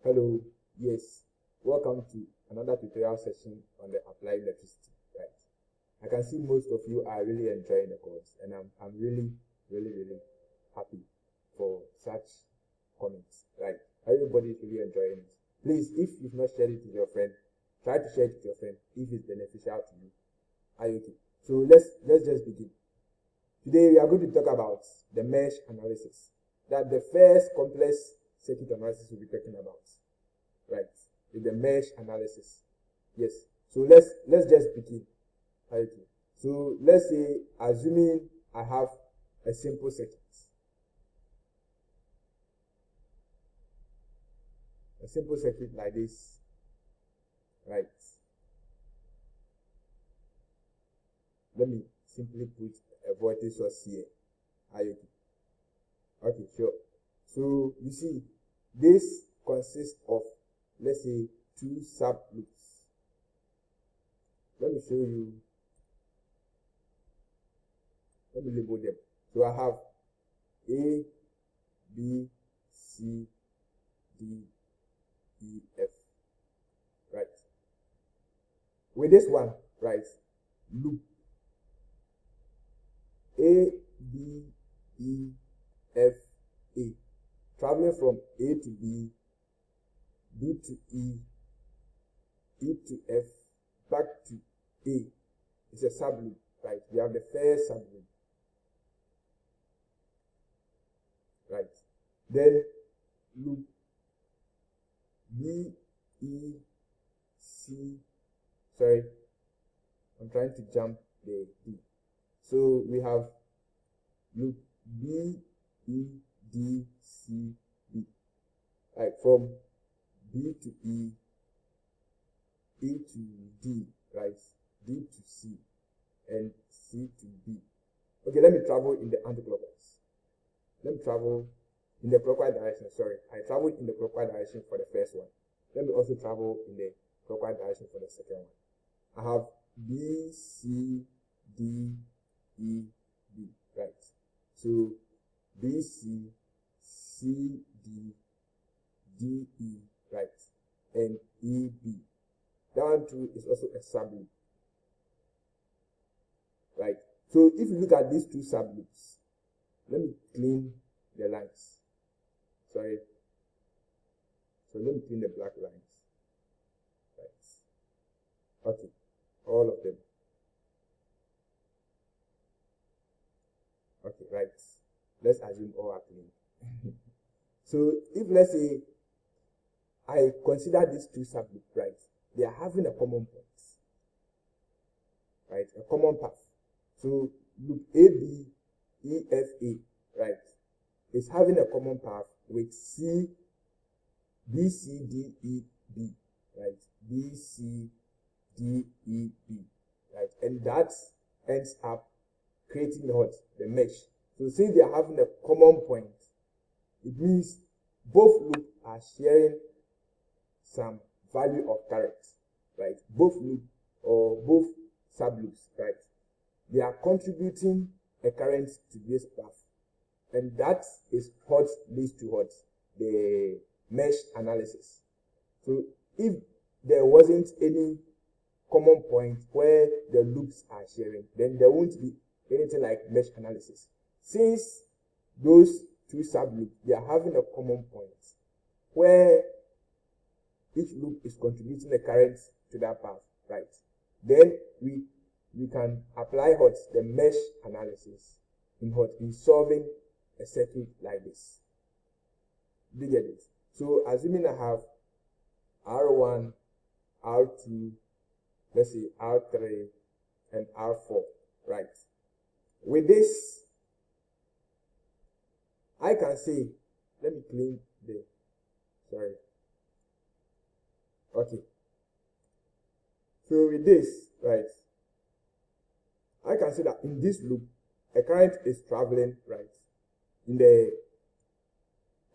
Hello, yes, welcome to another tutorial session on the applied electricity, right? I can see most of you are really enjoying the course, and I'm really happy for such comments, right? Everybody is really enjoying it. Please, if you've not shared it with your friend, try to share it with your friend if it's beneficial to you. Are you okay? So let's just begin. Today we are going to talk about the mesh analysis. That's the first complex circuit analysis we'll be talking about, right? With the mesh analysis. Yes. So let's just begin. Okay. So let's say, assuming I have a simple circuit, like this, right? Let me simply put a voltage source here. Okay, sure. So you see, this consists of, let's say, two sub loops. Let me show you. Let me label them. So I have A, B, C, D, E, F. Right. With this one, right, loop A, B, E, F, A, traveling from A to B, B to E, E to F, back to A. It's a subloop, right? We have the first subloop, right? Then loop B, E, C, sorry, I'm trying to jump the D. So we have loop B, E, D, C, B, right? From B to E, E to D, right? D to C, and C to B. Okay, let me travel in the anti-clockwise. Let me travel in the clockwise direction. Sorry, I traveled in the clockwise direction for the first one. Let me also travel in the clockwise direction for the second one. I have B, C, D, E, B, right? So B, C, C, D, D, E, right? And E, B. That one too is also a subloop, right? So if you look at these two subloops, let me clean the lines. Sorry. So let me clean the black lines. Right. Okay. All of them. Okay, right. Let's assume all are clean. So if, let's say, I consider these two subloops, right? They are having a common point, right? A common path. So loop A, B, E, F, A, right, is having a common path with C, B, C, D, E, B, right? B, C, D, E, B, right? And that ends up creating what? The mesh. So since they are having a common point, it means both loops are sharing some value of current, right? Both loop or both subloops, right? They are contributing a current to this path, and that is what leads to what? The mesh analysis. So if there wasn't any common point where the loops are sharing, then there won't be anything like mesh analysis. Since those two subloops, they are having a common point where each loop is contributing a current to that path, right? Then we can apply what? The mesh analysis in solving a circuit like this. Do you get it? So assuming I have R1, R2, let's say R3, and R4, right? With this, I can say, let me clean the, sorry. Okay. So with this, right, I can say that in this loop, a current is traveling, right, in the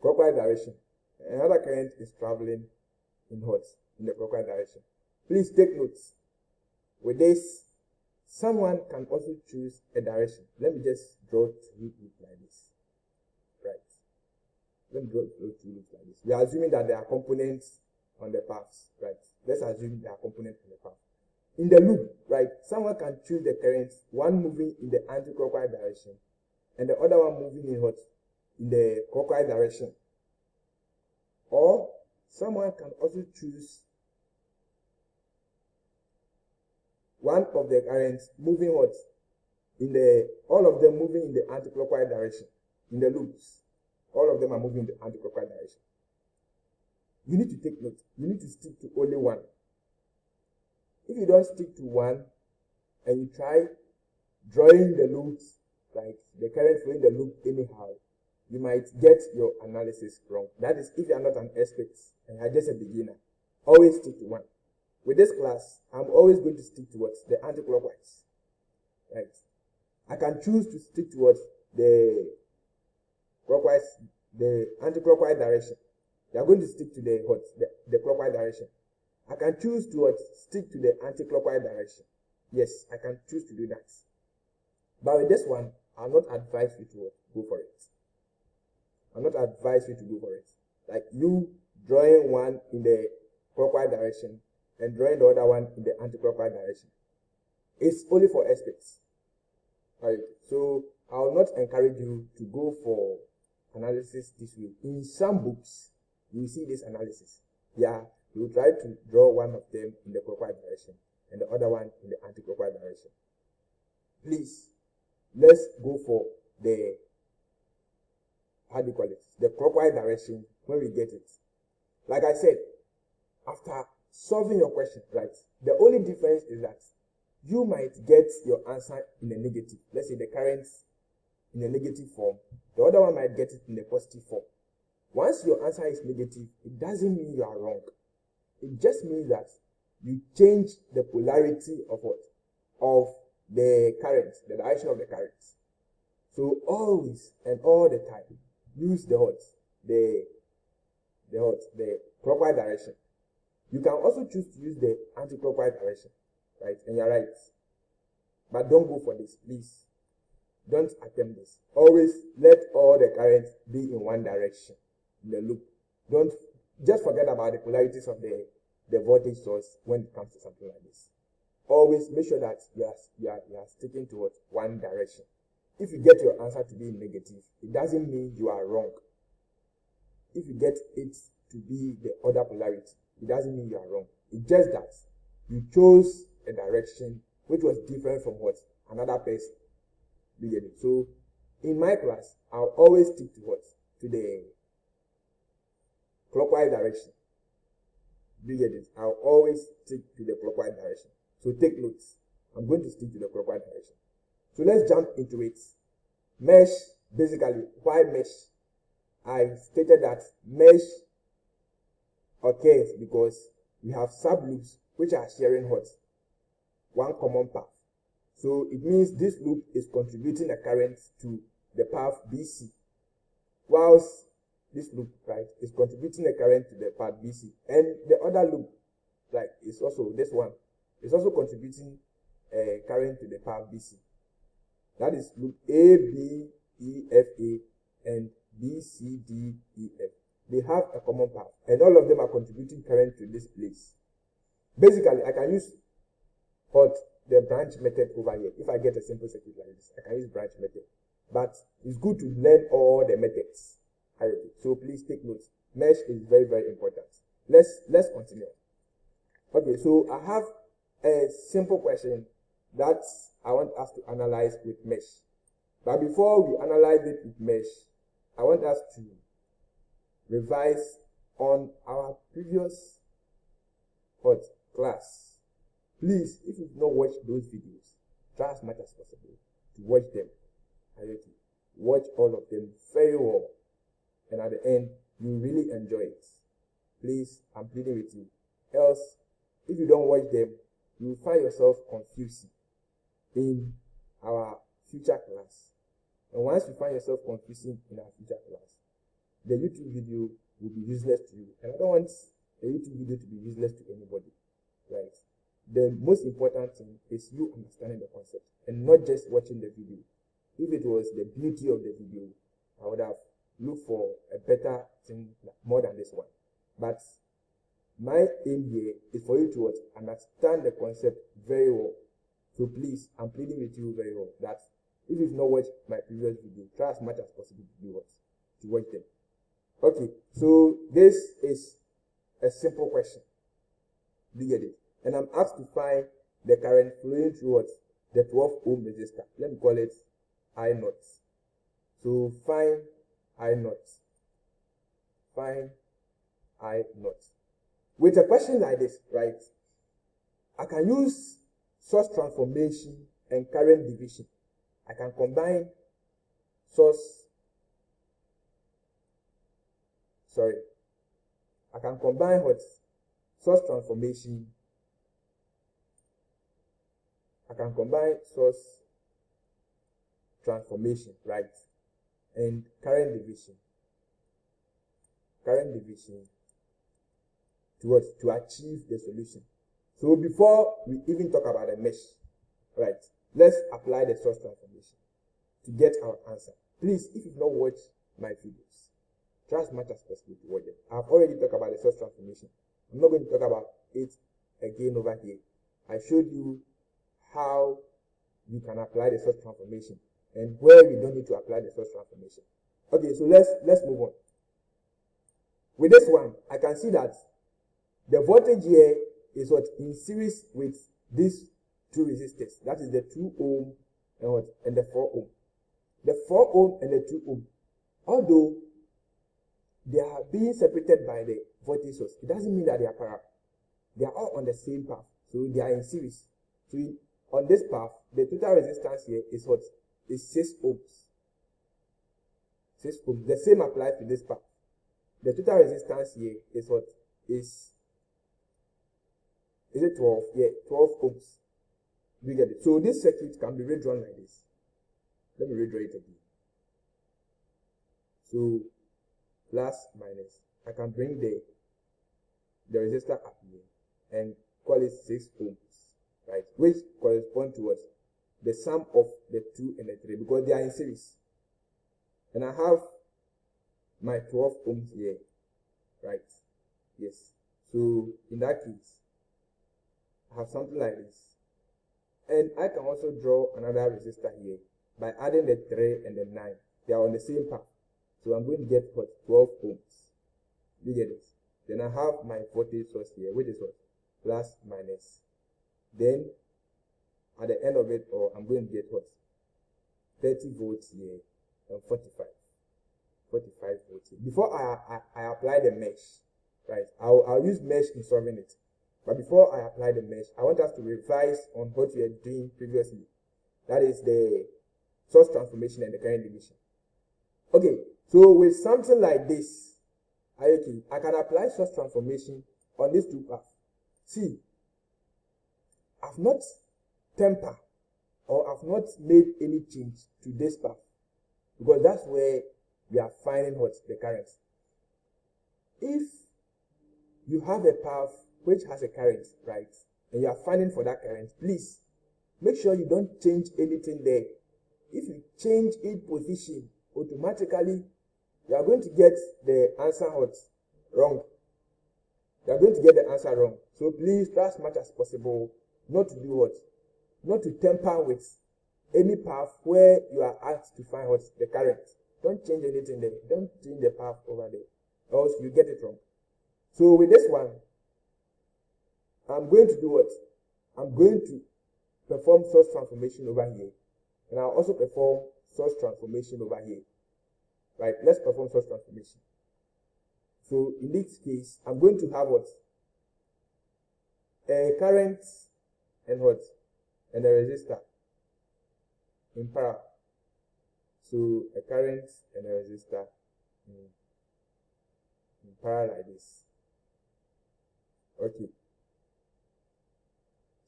clockwise direction. Another current is traveling in what? In the clockwise direction. Please take notes. With this, someone can also choose a direction. Let me just draw two loops like this, right? let me draw those two loops like this. We are assuming that there are components on the paths, right? Let's assume there are components on the path. In the loop, right, someone can choose the current, one moving in the anti-clockwise direction, and the other one moving in what? In the clockwise direction. Or someone can also choose one of the currents moving what? All of them moving in the anti-clockwise direction. In the loops, all of them are moving in the anti-clockwise direction. You need to take note. You need to stick to only one. If you don't stick to one and you try drawing the loops, like the current flowing the loop anyhow, you might get your analysis wrong. That is, if you are not an expert and you are just a beginner, always stick to one. With this class, I'm always going to stick to what? The anti-clockwise. Right? I can choose to stick towards the clockwise, the anti-clockwise direction. You are going to stick to the clockwise direction. I can choose to stick to the anti-clockwise direction. Yes, I can choose to do that. But with this one, I'll not advise you to go for it. I'll not advise you to go for it. Like you drawing one in the clockwise direction and drawing the other one in the anti-clockwise direction. It's only for experts. Right? So I will not encourage you to go for analysis this way. In some books, you will see this analysis. Yeah, you will try to draw one of them in the clockwise direction and the other one in the anti-clockwise direction. Please, let's go for the, how do you call it? The clockwise direction when we get it. Like I said, after solving your question, right, the only difference is that you might get your answer in a negative. Let's say the current in a negative form. The other one might get it in a positive form. Once your answer is negative, it doesn't mean you are wrong. It just means that you change the polarity of what? Of the current, the direction of the current. So always and all the time, use the clockwise direction. You can also choose to use the anti-clockwise direction, right? And you're right. But don't go for this, please. Don't attempt this. Always let all the currents be in one direction in the loop. Don't just forget about the polarities of the voltage source when it comes to something like this. Always make sure that you are sticking towards one direction. If you get your answer to be negative, it doesn't mean you are wrong. If you get it to be the other polarity, it doesn't mean you are wrong. It's just that you chose a direction which was different from what another person. You get it? So in my class, I'll always stick to what? To the clockwise direction. You get it? I'll always stick to the clockwise direction. So take notes. I'm going to stick to the clockwise direction. So let's jump into it. Mesh, basically, why mesh? I stated that mesh occurs because we have subloops which are sharing what? One common path. So it means this loop is contributing a current to the path BC, whilst this loop, right, is contributing a current to the path BC. And the other loop, like, is also this one, is also contributing a current to the path BC. That is loop A, B, E, F, A, and B, C, D, E, F. They have a common path, and all of them are contributing current to this place. Basically, I can use what the branch method over here. If I get a simple circuit like this, I can use branch method. But it's good to learn all the methods. So please take notes. Mesh is very, very important. Let's continue. Okay, so I have a simple question that I want us to analyze with mesh. But before we analyze it with mesh, I want us to revise on our previous class. Please, if you've not watched those videos, try as much as possible to watch them. Watch all of them very well. And at the end, you really enjoy it. Please, I'm pleading with you. Else, if you don't watch them, you will find yourself confused in our future class. And once you find yourself confusing in our future class, the YouTube video will be useless to you. And I don't want a YouTube video to be useless to anybody. Right? The most important thing is you understanding the concept and not just watching the video. If it was the beauty of the video, I would have looked for a better thing more than this one. But my aim here is for you to understand the concept very well. So please, I'm pleading with you very well that if you've not watched my previous video, try as much as possible to watch them. Okay, so this is a simple question. Do you get it? And I'm asked to find the current flowing through the 12 ohm resistor. Let me call it I naught. So find I naught. Find I naught. With a question like this, right, I can use source transformation and current division. I can combine I can combine source transformation. I can combine source transformation, right, and current division. Current division to achieve the solution. So before we even talk about the mesh, right, let's apply the source transformation to get our answer. Please, if you've not watched my videos, try as much as possible to watch them. I've already talked about the source transformation. I'm not going to talk about it again over here. I showed you how you can apply the source transformation and where we don't need to apply the source transformation. Okay, so let's move on. With this one, I can see that the voltage here is in series with these two resistors. That is the 2 ohm and the 4 ohm. The 4 ohm and the 2 ohm, although they are being separated by the voltage source, it doesn't mean that they are parallel. They are all on the same path, so they are in series. So on this path, the total resistance here is is 6 ohms. 6 ohms. The same applies to this path. The total resistance here is is it 12? Yeah, 12 ohms. Do you get it? So this circuit can be redrawn like this. Let me redraw it again. So plus minus. I can bring the resistor up here and call it 6 ohms, right? Which corresponds to the sum of the 2 and the 3 because they are in series. And I have my 12 ohms here, right? Yes. So in that case, I have something like this. And I can also draw another resistor here by adding the 3 and the 9. They are on the same path. So I'm going to get 12 ohms. You get it? Then I have my voltage source here, which is plus minus. Then at the end of it, I'm going to get 30 volts here and 45 volts here. Before I apply the mesh, right? I'll use mesh in solving it. But before I apply the mesh, I want us to revise on what we are doing previously. That is the source transformation and the current division. Okay, so with something like this, I can apply source transformation on these two paths. See, I've not tempered or I've not made any change to this path because that's where we are finding the current. If you have a path which has a current, right, and you are finding for that current, please make sure you don't change anything there. If you change its position, automatically you are going to get the answer wrong. You are going to get the answer wrong. So please try as much as possible not to do not to tamper with any path where you are asked to find the current. Don't change anything there. Don't change the path over there, or else you get it wrong. So with this one, I'm going to do I'm going to perform source transformation over here. And I'll also perform source transformation over here. Right, let's perform source transformation. So in this case, I'm going to have a current and and a resistor in parallel. So a current and a resistor in parallel like this. Okay.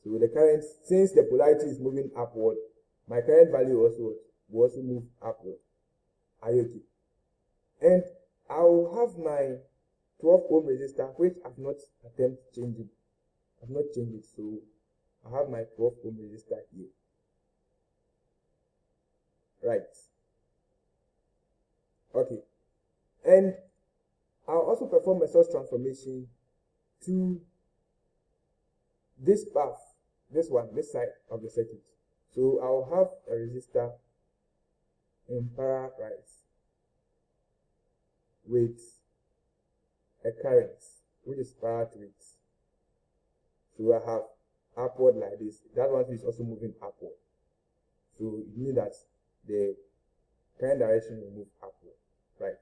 So the current, since the polarity is moving upward, my current value will also move upward. Are you okay? And I will have my 12 ohm resistor, which I've not attempted changing. I've not changed it, so I have my 12 ohm resistor here. Right. Okay. And I'll also perform a source transformation to this path, this side of the circuit. So I'll have a resistor in parallel with a current which is parallel to it. So I have upward like this. That one is also moving upward. So it means that the current direction will move upward, right?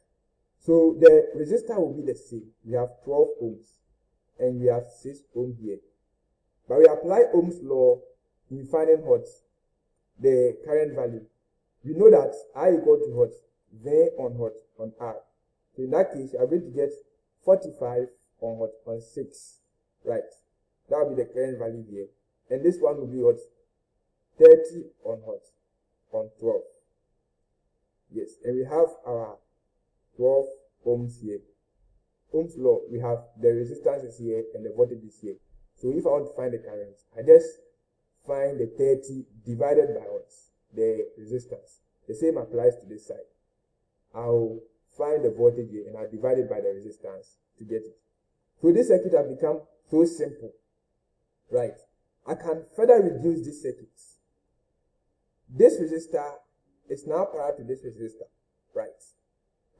So the resistor will be the same. We have 12 ohms and we have 6 ohms here. But we apply Ohm's law in finding what? The current value. We know that I equal to what? V on what? On R. So in that case, I'm going to get 45 on what? On 6. Right. That will be the current value here. And this one will be what? 30 on what? On 12. Yes. And we have our 12 ohms here. Ohm's law, we have the resistance is here and the voltage is here. So if I want to find the current, I just find the 30 divided by what? The resistance. The same applies to this side. I'll find the voltage here and I'll divide it by the resistance to get it. So this circuit has become so simple, right? I can further reduce this circuit. This resistor is now parallel to this resistor, right?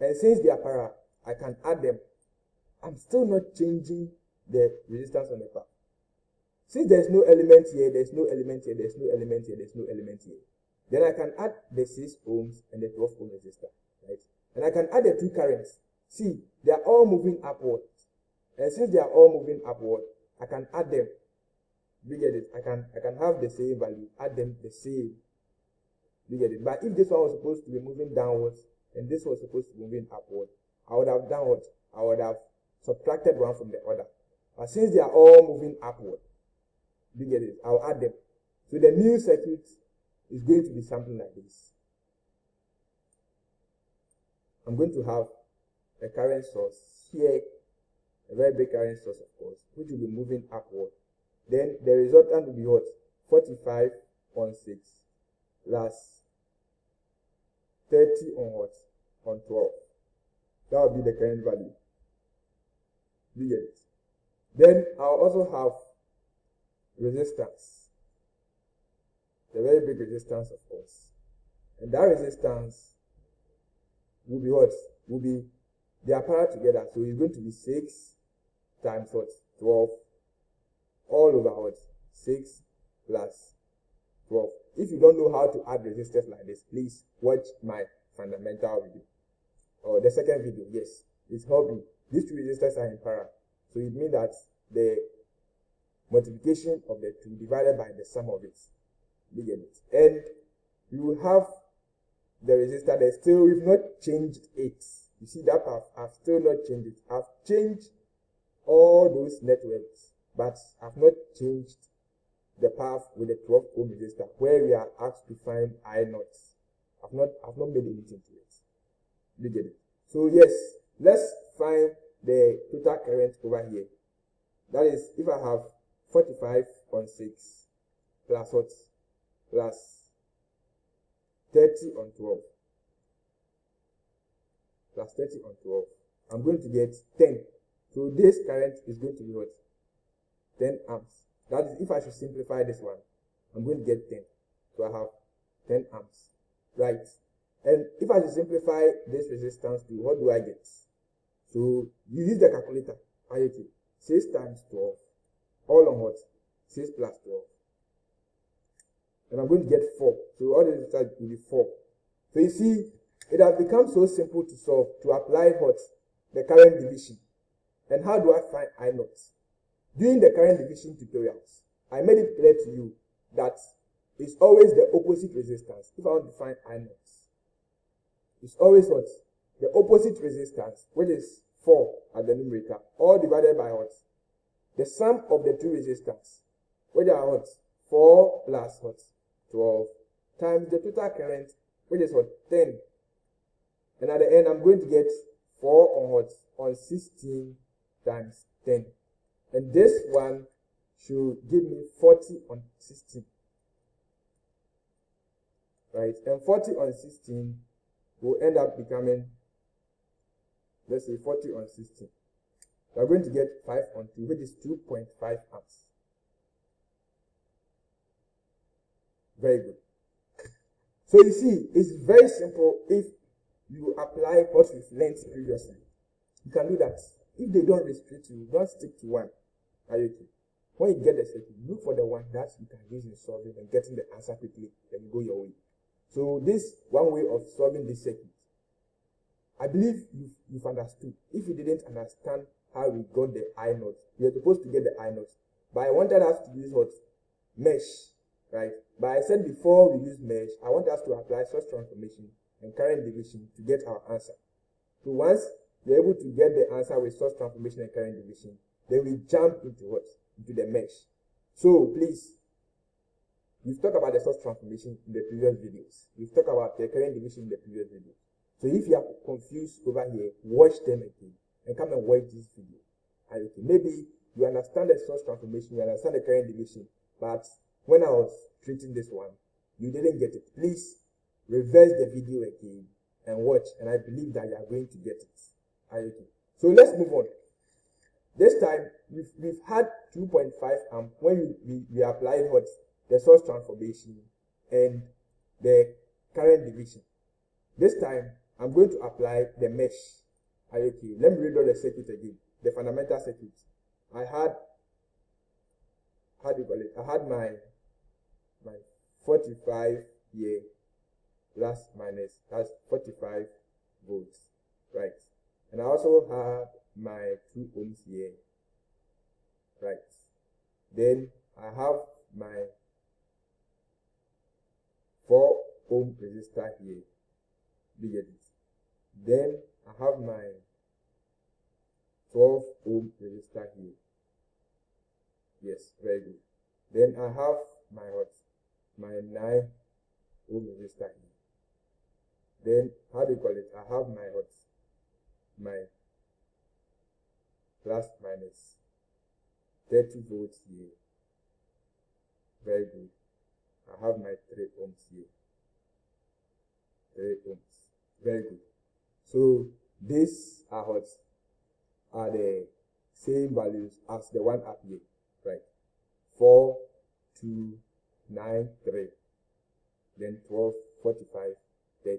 And since they are parallel, I can add them. I'm still not changing the resistance on the path. Since there's no element here, there's no element here, there's no element here, there's no element here, then I can add the 6 ohms and the 12 ohm resistor, right? And I can add the two currents. See, they are all moving upward. And since they are all moving upward, I can add them. You get it? I can have the same value, add them the same. You get it? But if this one was supposed to be moving downwards and this was supposed to be moving upward, I would have done what? I would have subtracted one from the other. But since they are all moving upward, you get it? I'll add them. So the new circuit is going to be something like this. I'm going to have a current source here, a very big current source, of course, which will be moving upward. Then the resultant will be what? 45 on 6 plus 30 on what? On 12. That will be the current value. You get it? Then I'll also have resistance. The very big resistance, of course. And that resistance will be what? Will be, they are parallel together. So it's going to be 6 times what? 12 all over what? 6 plus 12. If you don't know how to add resistors like this, please watch my fundamental video. Or the second video, yes. It's helping. These two resistors are in parallel. So it means that the multiplication of the two divided by the sum of it. You get it? And you will have the resistor that still, we've not changed it. You see that I've still not changed it. I've changed all those networks, but I've not changed the path with the 12 ohm resistor where we are asked to find I0. I've not made anything to it. You get it? So yes, let's find the total current over here. That is, if I have 45 on 6 plus what? Plus 30 on 12. Plus 30 on 12. I'm going to get 10. So this current is going to be what? 10 amps. That is, if I should simplify this one, I'm going to get 10. So I have 10 amps. Right? And if I should simplify this resistance to, what do I get? So you use the calculator. IoT. 6 times 12. All on what? 6 plus 12. And I'm going to get 4. So all the resistance will be 4. So you see, it has become so simple to solve, to apply what? The current division. And how do I find I0? During the current division tutorials, I made it clear to you that it's always the opposite resistance. If I want to find I0, it's always what? The opposite resistance, which is 4 at the numerator, all divided by what? The sum of the two resistors, which are what? 4 plus what? 12 times the total current, which is what? 10. And at the end, I'm going to get 4 on what? On 16 times 10. And this one should give me 40 on 16. Right? And 40 on 16 will end up becoming let's say 40 on 16. We are going to get 5 on 2, which is 2.5 amps. Very good. So you see, it's very simple. If you apply what we've learned previously, you can do that. If they don't restrict you, don't stick to one. Are you okay? When you get the circuit, look for the one that you can use in solving and getting the answer quickly, then you go your way. So this one way of solving this circuit, I believe you've understood. If you didn't understand how we got the I naught, we are supposed to get the I naught, but I wanted us to use what? Mesh, right? But I said before we use mesh, I want us to apply source transformation and current division to get our answer. So once we're able to get the answer with source transformation and current division, then we jump into what? Into the mesh. So please, we've talked about the source transformation in the previous videos. We've talked about the current division in the previous video. So if you are confused over here, watch them again and come and watch this video. And okay, maybe you understand the source transformation, you understand the current division, but when I was treating this one, you didn't get it. Please reverse the video again and watch, and I believe that you are going to get it. Okay. So let's move on. This time we've had 2.5 amp when we applied what? The source transformation and the current division. This time I'm going to apply the mesh. Okay. Let me read out the circuit again. The fundamental circuit. I had, how do you call it? I had my 45 here plus minus, that's 45 volts, right? And I also have my 2 ohms here, right? Then I have my 4 ohm resistor here. Do you get it? Then I have my 12 ohm resistor here. Yes, very good. Then I have my what? My 9 ohm resistor here. Then how do you call it? I have my what? My plus minus 30 volts here. Very good. I have my 3 ohms here. 3 ohms. Very good. So these are what? Are the same values as the one up here, right? 4, 2, 9, 3. Then 12, 45, 30.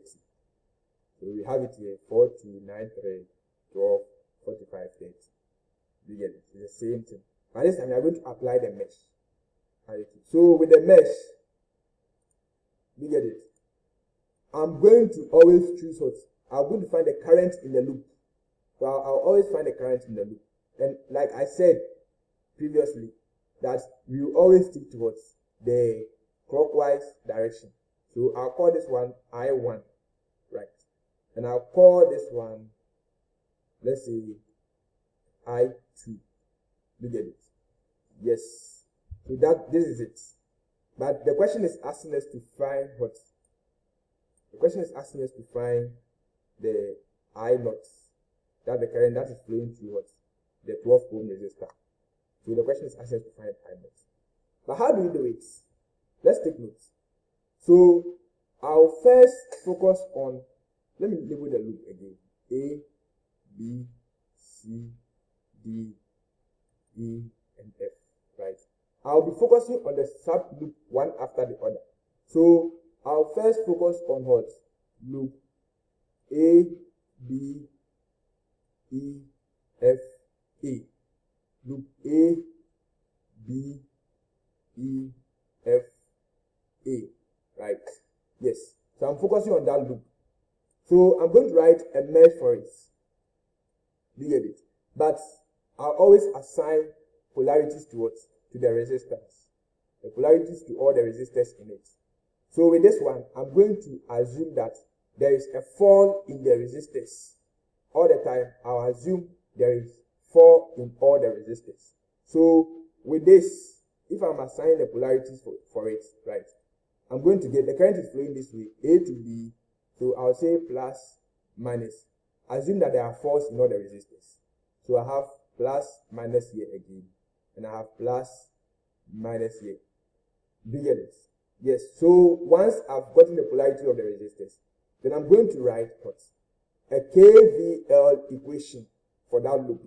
So we have it here, 4, 2, 9, 3, 12, 45, 30. You get it? It's the same thing. But this time we are going to apply the mesh. Right? So with the mesh, you get it? I'm going to always choose what? I'm going to find the current in the loop. So I'll always find the current in the loop. And like I said previously, that we will always stick towards the clockwise direction. So I'll call this one I1, right? And I'll call this one, let's say, I2. You get it? Yes. So this is it. But the question is asking us to find what? The question is asking us to find the I naught. That's the current that is flowing through what? The 12 ohm resistor. So the question is asking us to find I naught. But how do we do it? Let's take notes. So I'll first focus on, let me label the loop again. A, B, C, D, E, and F, right? I'll be focusing on the sub loop one after the other. So I'll first focus on what? Loop A, B, E, F, A. Loop A, B, E, F, A, right? Yes. So I'm focusing on that loop. So I'm going to write a mesh for it. Do you get it? But I'll always assign polarities to what? To the resistance. The polarities to all the resistors in it. So with this one, I'm going to assume that there is a fall in the resistors. All the time, I'll assume there is fall in all the resistors. So with this, if I'm assigning the polarities for it, right, I'm going to get the current is flowing this way, A to B. So I'll say plus, minus. Assume that there are falls in all the resistors. So I have plus, minus here again. And I have plus, minus here. Do you get it? Yes. So once I've gotten the polarity of the resistors, then I'm going to write what? a KVL equation for that loop.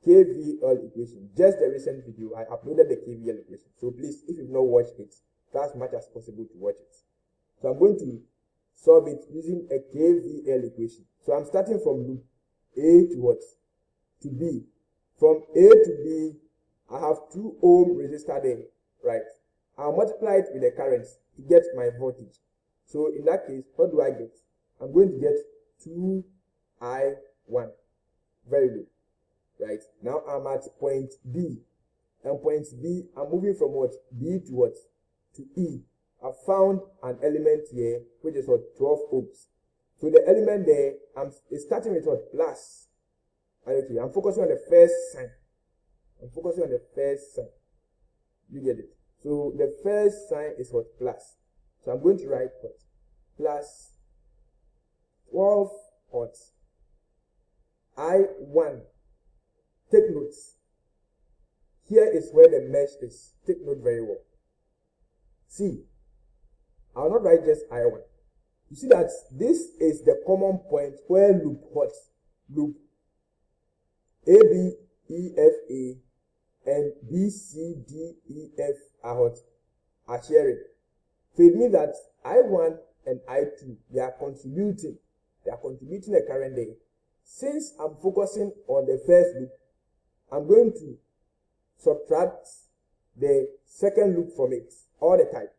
KVL equation. Just the recent video, I uploaded the KVL equation. So please, if you've not watched it, try as much as possible to watch it. So I'm going to solve it using a KVL equation. So I'm starting from loop A to what? To B. From A to B, I have 2 ohm resistor there, right? I'll multiply it with the current to get my voltage. So in that case, what do I get? I'm going to get 2I1. Very good. Right? Now I'm at point B. And point B, I'm moving from what? B to what? To E. I found an element here, which is what? 12 ohms. So the element there, it's starting with what? Plus. Okay, I'm focusing on the first sign. I'm focusing on the first sign. You get it? So the first sign is what? Plus. So I'm going to write what? Plus 12 what? I1. Take notes. Here is where the mesh is. Take note very well. See, I will not write just I1. You see that this is the common point where loop what? Loop ABEFA and BCDEF are what? Are sharing. So it means that I1 and I2, they are contributing. They are contributing a current there. Since I'm focusing on the first loop, I'm going to subtract the second loop from it all the time.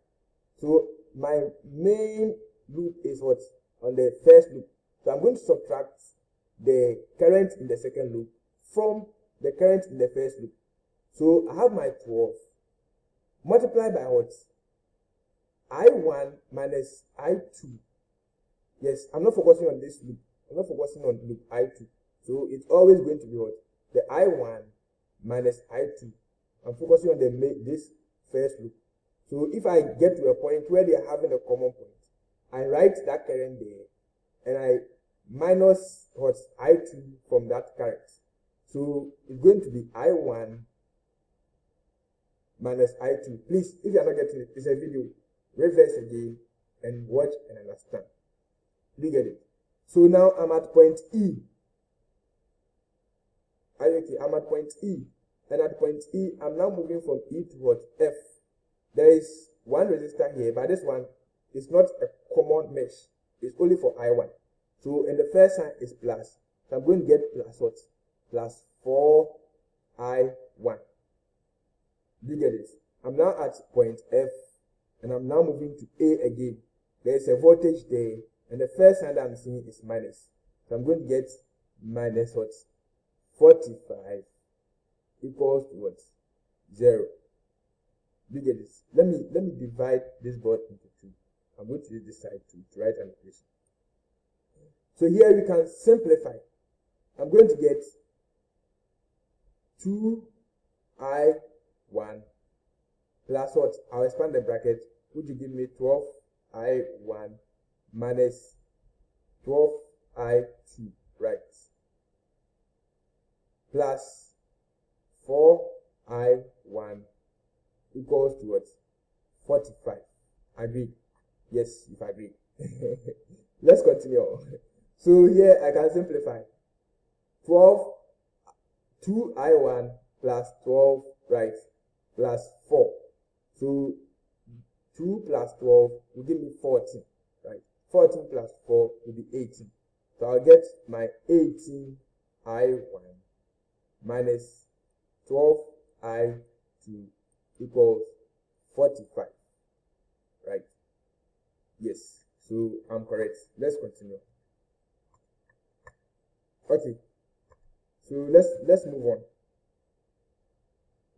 So my main loop is what? On the first loop. So I'm going to subtract the current in the second loop from the current in the first loop. So I have my 12 multiplied by what? I1 minus I2. Yes, I'm not focusing on this loop. I'm not focusing on loop I2. So it's always going to be what? The I1 minus I2. I'm focusing on this first loop. So if I get to a point where they are having a common point, I write that current there and I minus what? I2 from that current. So it's going to be I1 minus I2. Please, if you are not getting it, it's a video. Reverse again and watch and understand. Do you get it? So now I'm at point E. Are you okay? I'm at point E. And at point E, I'm now moving from E to what? F. There is one resistor here, but this one is not a common mesh. It's only for I1. So, and the first sign is plus. So I'm going to get plus what? Plus 4I1. Do you get it? I'm now at point F, and I'm now moving to A again. There is a voltage there, and the first sign that I'm seeing is minus. So I'm going to get minus what? 45 equals to what? 0. Do you get this? Let me divide this board into 2. I'm going to use this side to write an equation. So here we can simplify. I'm going to get 2I1 plus what? I'll expand the bracket, which will give me 12I1 minus 12I2, right? Plus 4I1 equals to what? 45. Agree? Yes, if I agree. Let's continue. So here I can simplify. 2I1 plus 12, right? Plus 4. So 2 plus 12 will give me 14, right? 14 plus 4 will be 18. So I'll get my 18I1 minus 12I2 equals 45, right? Yes, so I'm correct. Let's continue. Okay, so let's move on.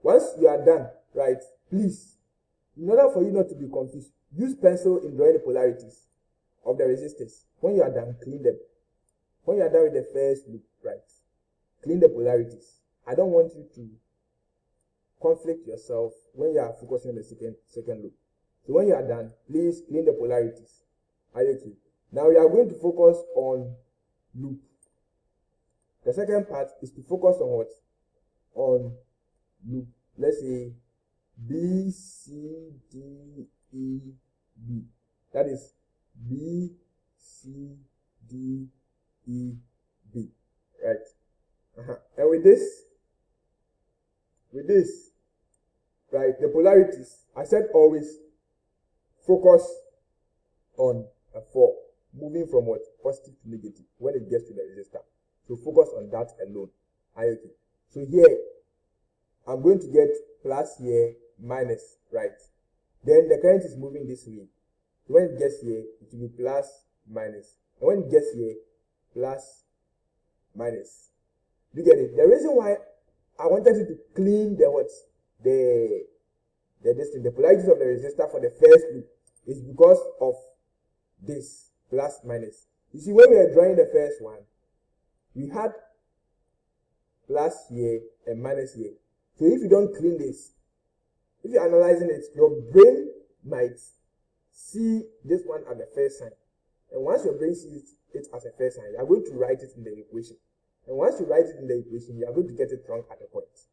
Once you are done, right, please, in order for you not to be confused, use pencil in drawing the polarities of the resistors. When you are done, clean them. When you are done with the first loop, right, clean the polarities. I don't want you to conflict yourself when you are focusing on the second loop. So when you are done, please clean the polarities. Are you okay? Now we are going to focus on loop. The second part is to focus on what? On loop. Let's say B, C, D, E, B. That is B, C, D, EB, right? And with this, right, the polarities, I said always focus on a 4, moving from what? Positive to negative when it gets to the resistor. So focus on that alone. Okay. So here, I'm going to get plus here, minus, right? Then the current is moving this way. So when it gets here, it will be plus, minus. And when it gets here, plus, minus. You get it? The reason why I wanted you to clean the what? The polarities of the resistor for the first loop is because of this, plus, minus. You see, when we were drawing the first one, we had plus here and minus here. So if you don't clean this, if you're analyzing it, your brain might see this one as the first sign. And once your brain sees it as a first sign, you are going to write it in the equation. And once you write it in the equation, you are going to get it wrong at a point.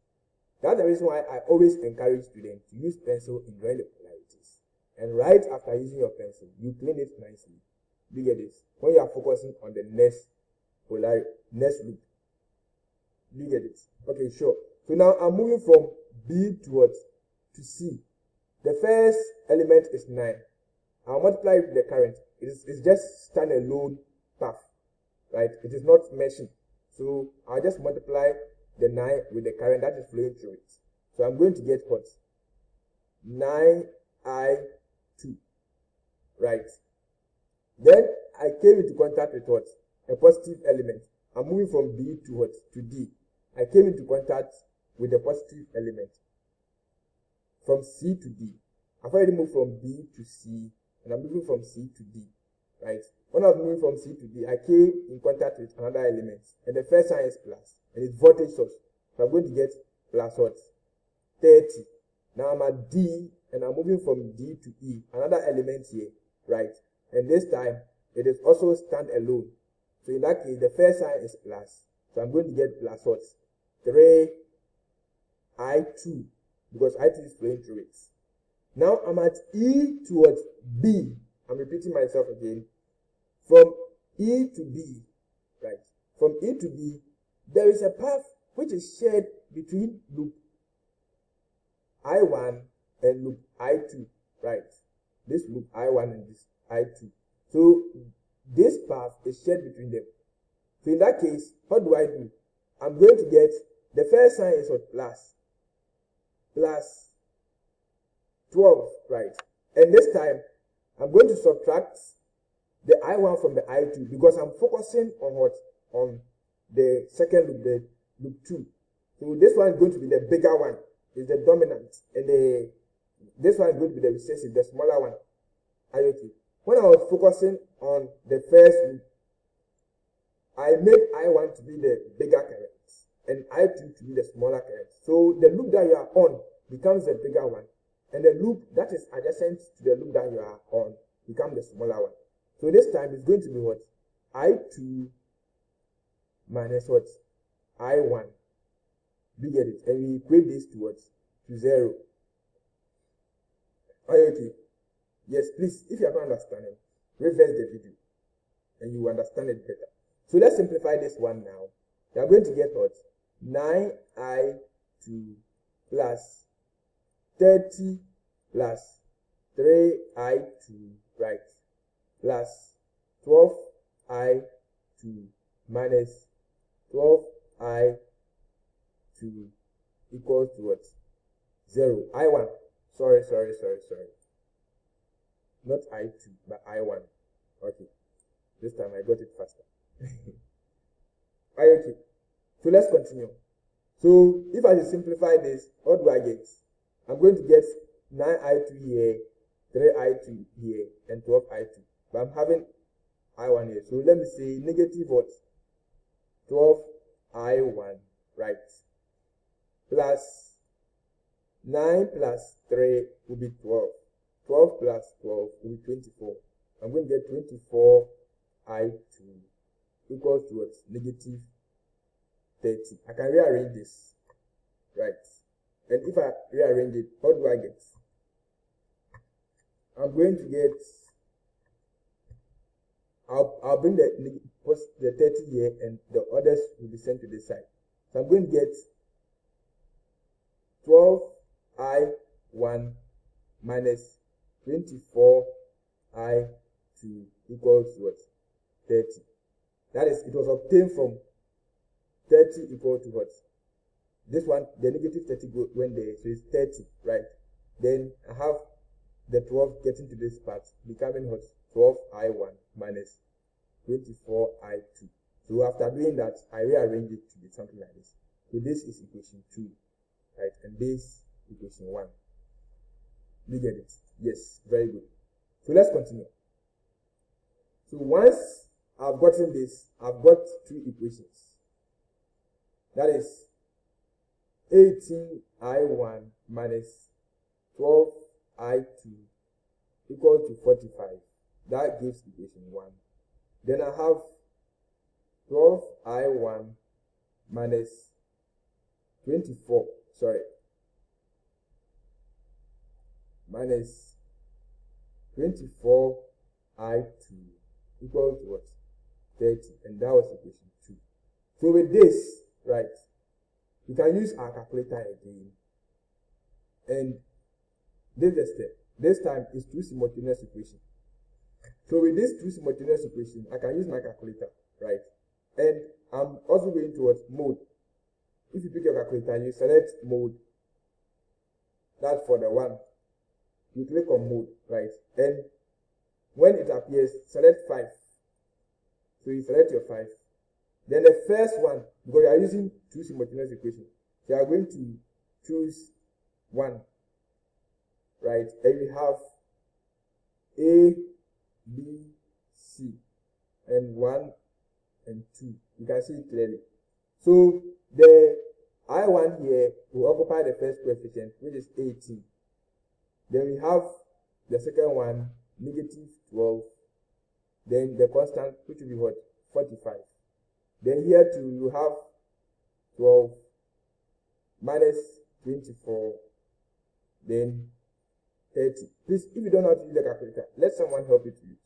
That's the reason why I always encourage students to use pencil in drawing the polarities. And right after using your pencil, you clean it nicely. You get this? When you are focusing on the next loop. You get it? Okay, sure. So now I'm moving from B towards to C. The first element is 9. I'll multiply with the current. It's just standalone path, right? It is not meshing. So I'll just multiply the 9 with the current that is flowing through it. So I'm going to get what? 9I2, right? Then I came into contact with what? A positive element. I'm moving from B to what? To D. I came into contact with the positive element. From C to D. I've already moved from B to C, and I'm moving from C to D, right? When I was moving from C to D, I came in contact with another element, and the first sign is plus, and it's voltage source. So I'm going to get plus what? 30. Now I'm at D, and I'm moving from D to E, another element here, right? And this time, it is also standalone. So in that case, the first sign is plus. So I'm going to get plus what? 3I2, because I2 is flowing through it. Now I'm at E towards B. I'm repeating myself again. From E to B, right? From E to B, there is a path which is shared between loop I1 and loop I2, right? This loop I1 and this I2. So this path is shared between them. So in that case, what do? I'm going to get the first sign is what? Plus 12, right? And this time, I'm going to subtract the I1 from the I2 because I'm focusing on what? On the second loop, the loop 2. So this one is going to be the bigger one, is the dominant, and this one is going to be the recessive, the smaller one. Are you okay? When I was focusing on the first loop, I made I1 to be the bigger current and I2 to be the smaller current. So the loop that you are on becomes the bigger one, and the loop that is adjacent to the loop that you are on becomes the smaller one. So this time it's going to be what? I2 minus what? I1. Do you get it? And we equate this to what? To 0. Are you okay? Yes, please, if you are not understanding, reverse the video and you will understand it better. So let's simplify this one now. We are going to get what? 9I2 plus 30 plus 3I2, right? Plus 12I2 minus 12I2 equals to what? 0. I1. Sorry. Not I2, but I1. Okay. This time I got it faster. Okay. So let's continue. So if I just simplify this, what do I get? I'm going to get 9I2 here, 3I2 here, and 12I2. But I'm having I1 here. So let me say negative what? 12I1, right? Plus 9 plus 3 will be 12. 12 plus 12 will be 24. I'm going to get 24I2 equals to what? Negative 30. I can rearrange this, right? And if I rearrange it, what do I get? I'm going to get I'll bring the 30 here, and the others will be sent to this side. So I'm going to get 12i1 minus 24i2 equals what? 30. That is, it was obtained from 30 equal to what? This one, the negative 30 went there, so it's 30, right? Then I have the 12 getting to this part, becoming what? 12i1 minus 24i2. So after doing that, I rearrange it to be something like this. So this is equation 2, right? And this equation 1. You get it? Yes, very good. So let's continue. So once I've gotten this, I've got two equations. That is 18i1 minus 12i2 equal to 45. That gives equation 1. Then I have 12i1 minus 24, minus 24i2 equal to what? 30. And that was equation 2. So with this, right, we can use our calculator again. And this is the step. This time is two simultaneous equations. So with this two simultaneous equation, I can use my calculator, right? And I'm also going towards mode. If you pick your calculator, you select mode. That's for the one. You click on mode, right? And when it appears, select 5. So you select your 5. Then the first one, because you are using two simultaneous equations, so you are going to choose 1, right? And we have A, B, C, and 1 and 2. You can see it clearly. So the I1 here will occupy the first coefficient, which is 18. Then we have the second one, negative 12. Then the constant, which will be what? 45. Then here too, you have 12 minus 24, then 30. Please, if you don't know how to use the calculator, let someone help you to use.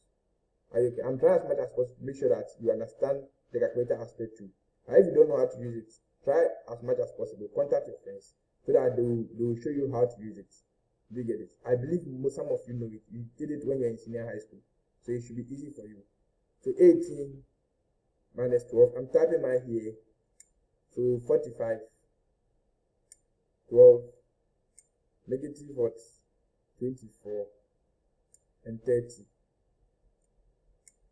Okay, I'm trying as much as possible to make sure that you understand the calculator aspect too. And if you don't know how to use it, try as much as possible. Contact your friends so that they will show you how to use it. Do you get it? I believe some of you know it. You did it when you're in senior high school. So it should be easy for you. So 18 minus 12. I'm typing mine here. So 45, 12, negative what? 24, and 30.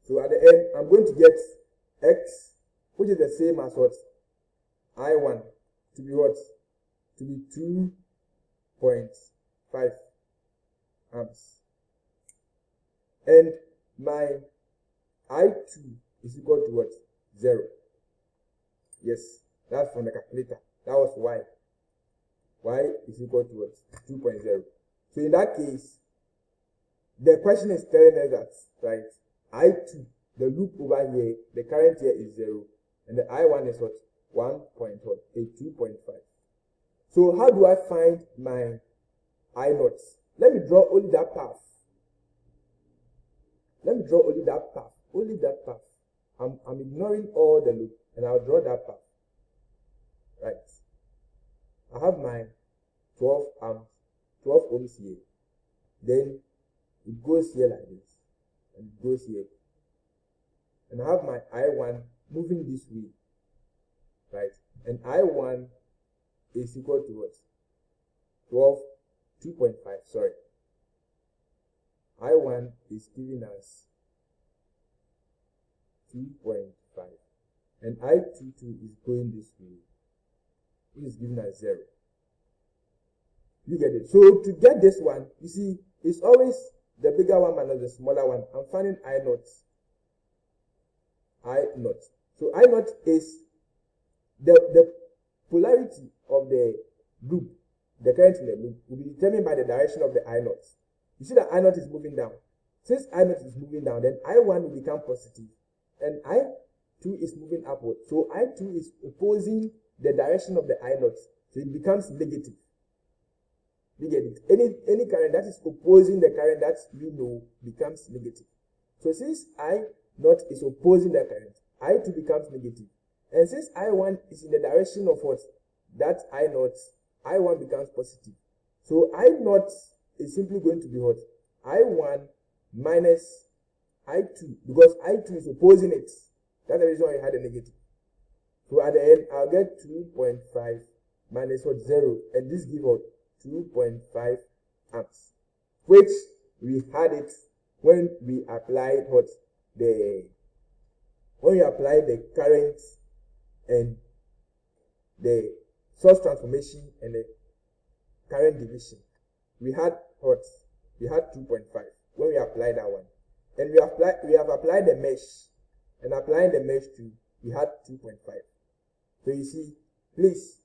So at the end, I'm going to get x, which is the same as what? I1 to be what? To be 2.5 amps. And my I2 is equal to what? 0. Yes, that's from the calculator. That was y. Y is equal to what? 2.0. So in that case, the question is telling us that, right, I2, the loop over here, the current here is 0, and the I1 is what? 2.5. So how do I find my I0? Let me draw only that path. Let me draw only that path. Only that path. I'm ignoring all the loop, and I'll draw that path. Right. I have my 12 ohms here. Then it goes here like this, and it goes here. And I have my I1 moving this way, right? And I1 is equal to what? 2.5, sorry. I1 is giving us 2.5. And I22 is going this way, which is giving us 0. You get it? So to get this one, you see, it's always the bigger one minus the smaller one. I'm finding I0. I0. So I0 is the polarity of the loop, the current in the loop, will be determined by the direction of the I0. You see that I0 is moving down. Since I0 is moving down, then I1 will become positive, and I2 is moving upward. So I2 is opposing the direction of the I0, so it becomes negative. You get it? Any current that is opposing the current that we know becomes negative. So since I not is opposing the current, I2 becomes negative. And since I1 is in the direction of what? That I0, I1 becomes positive. So I0 is simply going to be what? I1 minus I2, because I2 is opposing it. That's the reason why I had a negative. So at the end, I'll get 2.5 minus what? 0. And this gives what? 2.5 amps. Which we had it when we applied what? When we applied the current and the source transformation and the current division. We had what? We had 2.5 when we applied that one. And we have applied the mesh. And applying the mesh to, we had 2.5. So you see, please,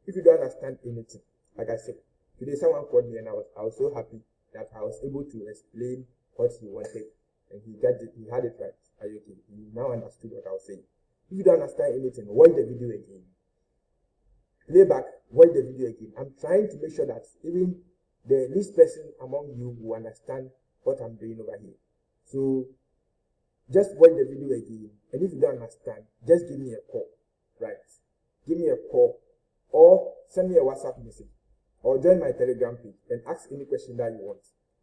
if you don't understand anything, like I said, today someone called me and I was so happy that I was able to explain what he wanted. And he had it right. Are you okay? He now understood what I was saying. If you don't understand anything, watch the video again. Play back, watch the video again. I'm trying to make sure that even the least person among you will understand what I'm doing over here. So just watch the video again. And if you don't understand, just give me a call. Right? Give me a call or send me a WhatsApp message or join my Telegram page and ask any question that you want.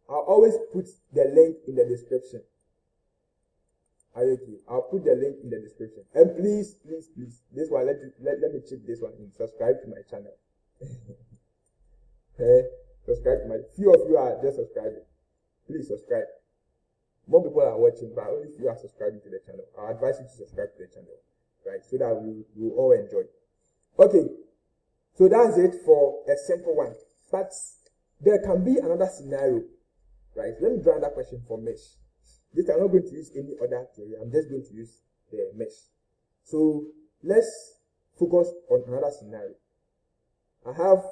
I'll always put the link in the description. Are you okay? I'll put the link in the description. And please, this one, let me chip this one in. Subscribe to my channel. Subscribe to my, few of you are just subscribing. Please subscribe. More people are watching, but only few are subscribing to the channel. I advise you to subscribe to the channel, right? So that we will all enjoy. Okay, so that's it for a simple one. But there can be another scenario, right? Let me draw another question for mesh. This I'm not going to use any other theory. I'm just going to use the mesh. So let's focus on another scenario. I have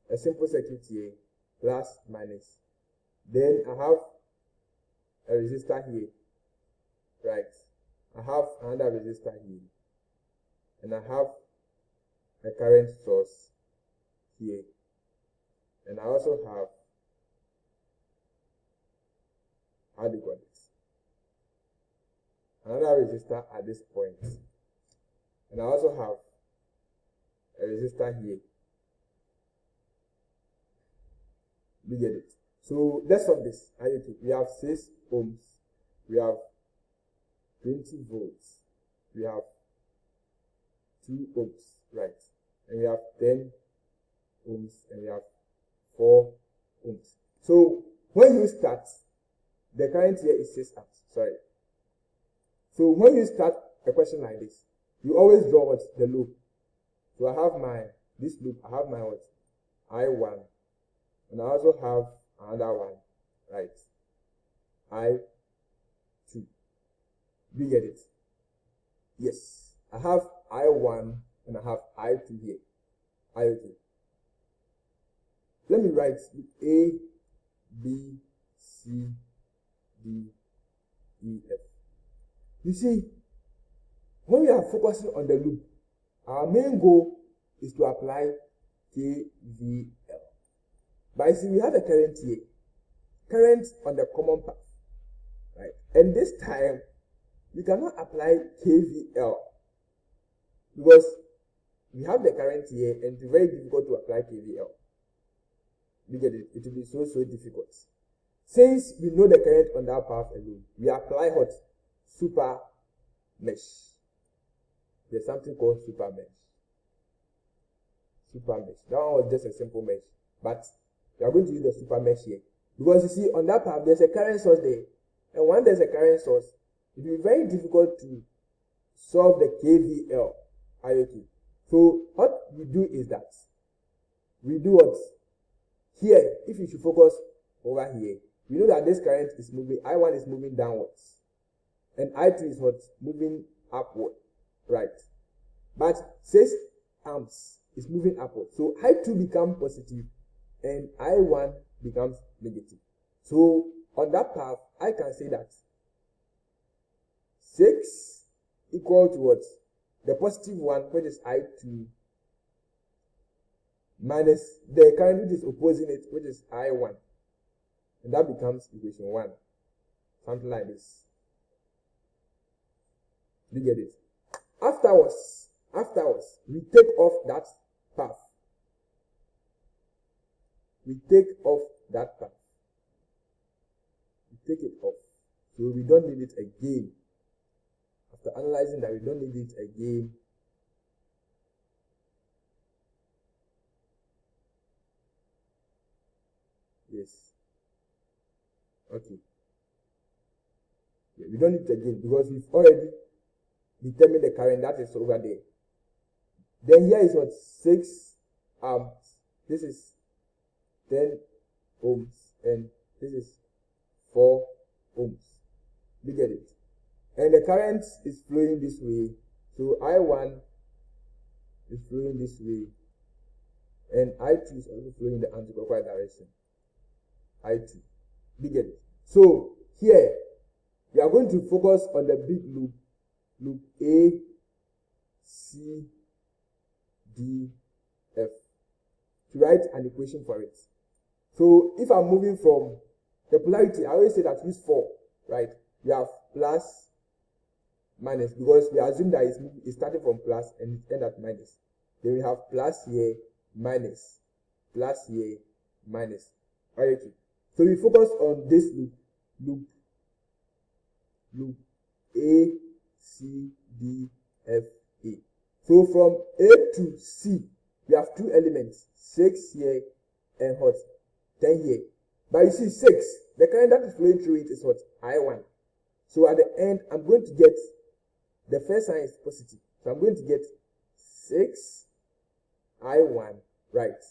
a simple circuit here, plus, minus. Then I have a resistor here, right? I have another resistor here. And I have a current source here. And I also have, how do you call it? Another resistor at this point. And I also have a resistor here. You get it? So let's solve this. We have 6 ohms. We have 20 volts. We have 2 ohms, right? And we have 10 ohms and we have 4 ohms. So when you start, the current here is 6 amps. Sorry. So when you start a question like this, you always draw what? The loop. So I have this loop, I have my what? I1. And I also have another one, right? I2. Do you get it? Yes. I have I1 and I have I2 here. I2. Let me write A, B, C, D, E, F. You see, when we are focusing on the loop, our main goal is to apply KVL. But you see, we have a current here. Current on the common path. Right? And this time, we cannot apply KVL. Because we have the current here and it's very difficult to apply KVL. You get it? It will be so difficult. Since we know the current on that path alone, we apply what? Super mesh. There's something called super mesh. Super mesh. That one was just a simple mesh. But we are going to use the super mesh here. Because you see, on that path, there's a current source there. And when there's a current source, it will be very difficult to solve the KVL. Okay. So what we do is that we do what? Here, if you should focus over here, we know that this current is moving, I1 is moving downwards. And I2 is what? Moving upward. Right. But 6 amps is moving upward. So I2 becomes positive and I1 becomes negative. So on that path, I can say that 6 equal to what? The positive one, which is I2, minus the current which is opposing it, which is I1. And that becomes equation 1. Something like this. You get it? Afterwards, we take off that path. We take off that path. We take it off. So we don't need it again. After analyzing that, we don't need it again. Yes. Okay. Yeah, we don't need it again because we've already determined the current that is over there. Then here is what 6 amps. This is 10 ohms and this is 4 ohms. You get it? And the current is flowing this way. So I1 is flowing this way. And I2 is also flowing in the anti-clockwise direction. I2. You get it? So here we are going to focus on the big loop. Loop A, C, D, F. To write an equation for it. So if I'm moving from the polarity, I always say that use 4, right? We have plus, minus, because we assume that it's starting from plus and it ends at minus. Then we have plus here, minus, plus here, minus. Alright, so we focus on this loop A, C, D, F, A. So from A to C, we have 2 elements, 6 here and what? 10 here. But you see 6, the current that is flowing through it is what? I1. So at the end, I'm going to get, the first sign is positive. So I'm going to get 6 I1, right?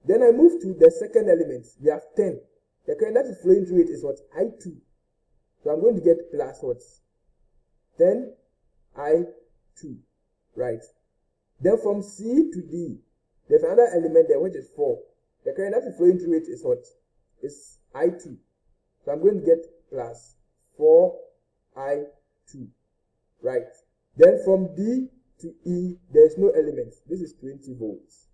Then I move to the second element. We have 10. The current that is flowing through it is what? I2. So I'm going to get plus what? 10 I2, right? Then from C to D, there's another element there which is 4. The current that is flowing through it is what? Is I2. So I'm going to get plus 4 I2, right? Then from D to E, there's no element. This is 20 volts.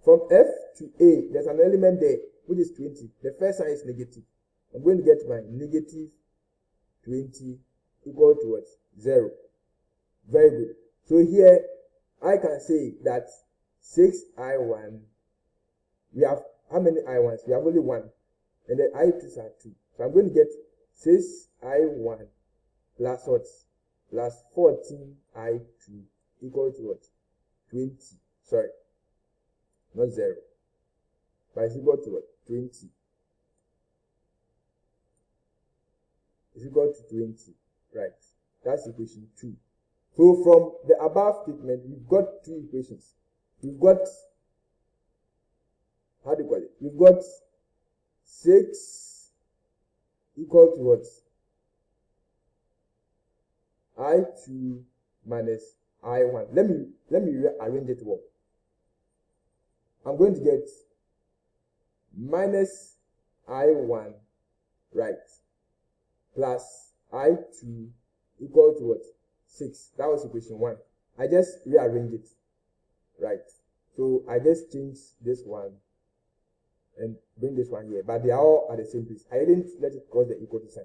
From F to A, there's an element there which is 20. The first sign is negative. I'm going to get my negative 20 equal to what? 0. Very good. So here, I can say that 6I1, we have how many I1s? We have only 1. And the I2s are 2. So I'm going to get 6I1 plus what? Plus 14I2 equal to what? 20. Sorry. Not 0. But it's equal to what? 20. It's equal to 20. Right. That's equation 2. So from the above statement, we've got 2 equations. We've got, how do you call it? We've got 6 equal to what? I2 minus I1. Let me rearrange it well. I'm going to get minus I1, right, plus I2 equal to what? 6. That was equation 1. I just rearrange it, right? So I just change this one and bring this one here. But they are all at the same place. I didn't let it cross the equal to sign.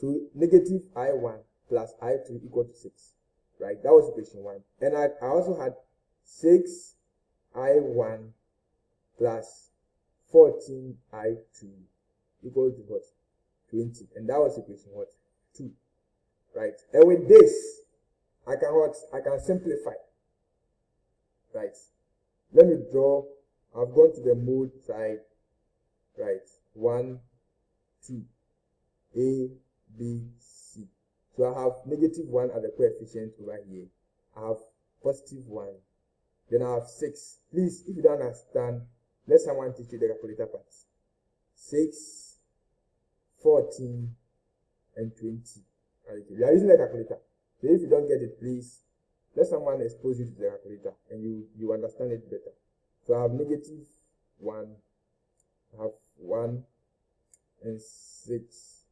So negative I1 plus I2 equal to 6, right? That was equation 1. And I also had 6 I1 plus 14 I2 equal to what? 20. And that was equation what? 2, right? And with this, I can what? I can simplify, right? Let me draw. I've gone to the mode side, right? 1, 2, A, B, C. So I have negative 1 at the coefficient over here. I have positive 1. Then I have 6. Please, if you don't understand, let someone teach you the calculator part. 6, 14, and 20. Right. We are using the calculator. So if you don't get it, please let someone expose you to the calculator and you understand it better. So I have negative 1, I have 1 and 6.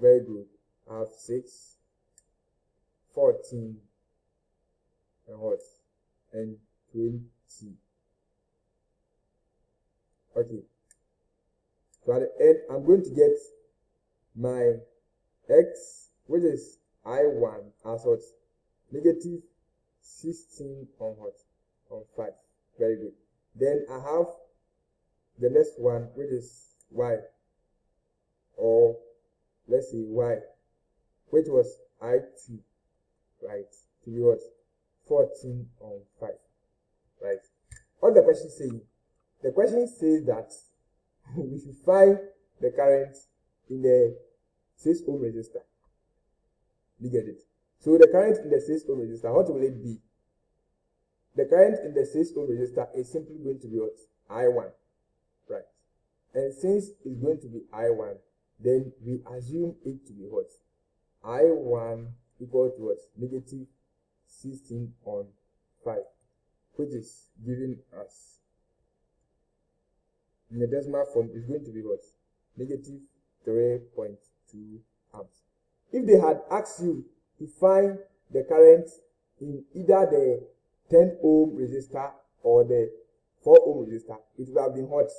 Very good. I have 6, 14, and what? And 20. Okay. So at the end, I'm going to get my x, which is I1, as what? Negative 16 on what? On 5. Very good. Then I have the next one, which is y, or let's say y, which was I2, right? To be what? 14 on 5, right? What the question saying? The question says that we should find the current in the 6 ohm resistor. You get it? So the current in the 6 ohm resistor, what will it be? The current in the 6 ohm resistor is simply going to be what? I1, right? And since it's going to be I1, then we assume it to be what? I1 equal to what? Negative 16 on 5, which is giving us, in the decimal form, is going to be what? Negative 3.2 amps. If they had asked you to find the current in either the 10 ohm resistor or the 4 ohm resistor, it would have been what?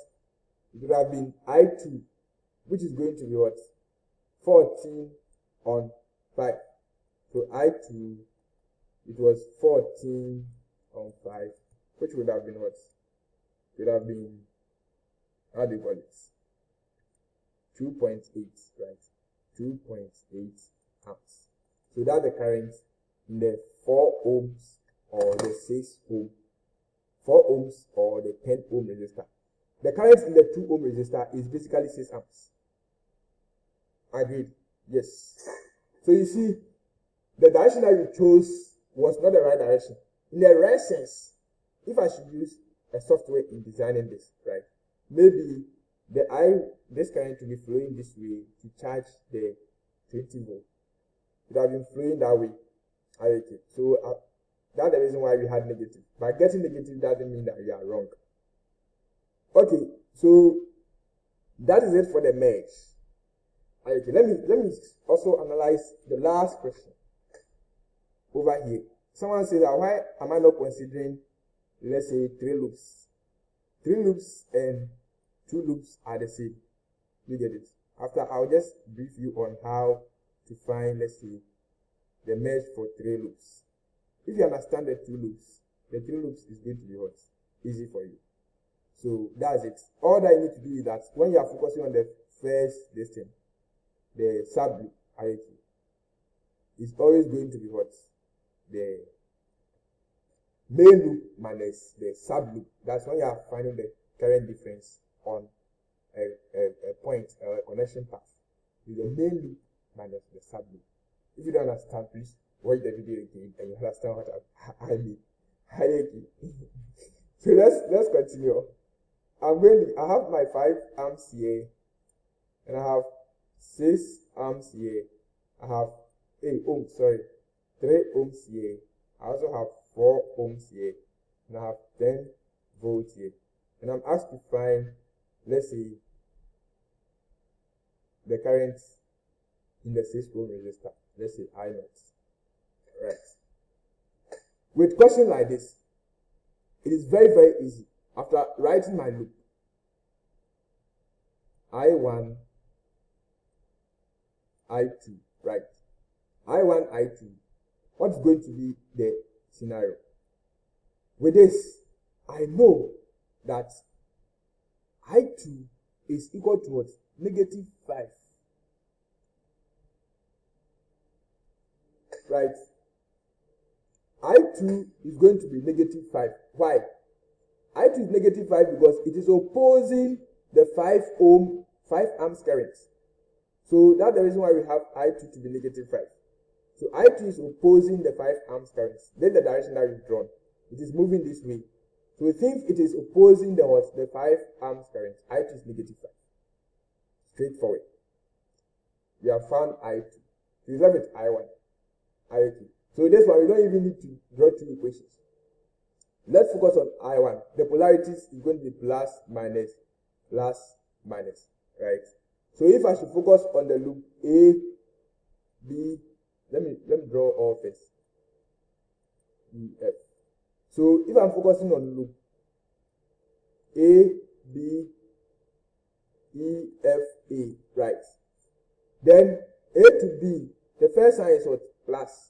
It would have been I2, which is going to be what? 14 on 5. So I2, it was 14 on 5, which would have been what? It would have been, how do you call it? 2.8, right? 2.8 amps. So that's the current in the 4 ohms or the 6 ohm, 4 ohms or the 10 ohm resistor. The current in the 2 ohm resistor is basically 6 amps. Agreed? Yes. So you see, the direction that you chose was not the right direction. In the right sense, if I should use a software in designing this, right? Maybe this current to be flowing this way to charge the 20 volt. It would have been flowing that way. Okay. So that's the reason why we had negative. But getting negative doesn't mean that you are wrong. Okay, so that is it for the merge. Okay, let me also analyze the last question over here. Someone says that why am I not considering, let's say, 3 loops? 3 loops and 2 loops are the same. You get it? After, I'll just brief you on how to find, let's say, the merge for 3 loops. If you understand the 2 loops, the 3 loops is going to be what? Easy for you. So that's it. All that you need to do is that when you are focusing on the first distance, the sub loop hierarchy, is always going to be what? The main loop minus the sub loop. That's when you are finding the current difference on a point or a connection path. Is the main loop minus the sub loop. If you don't understand, please watch the video again and you understand what I mean. Hierarchy. So let's continue. I have my 5 amps here, and I have 6 amps here. I have 3 ohms here. I also have 4 ohms here, and I have 10 volts here. And I'm asked to find, let's say, the current in the 6 ohm resistor. Let's say I0. Right. With questions like this, it is very, very easy. After writing my loop, I1, I2, right? I1, I2. What's going to be the scenario? With this, I know that I2 is equal to what? Negative 5. Right? I2 is going to be negative 5. Why? I2 is negative 5 because it is opposing the 5 amps current. So that's the reason why we have I2 to be negative 5. So I2 is opposing the 5 amps current. Then the direction that we've drawn. It is moving this way. So since it is opposing the 5 amps current, I2 is negative 5. Straightforward. We have found I2. So we left with I1. I2. So that's why we don't even need to draw 2 equations. Let's focus on I1. The polarities is going to be plus, minus, right? So if I should focus on the loop A, B, let me draw all first. E, F. So if I'm focusing on loop A, B, E, F, A, right? Then A to B, the first sign is what? Plus.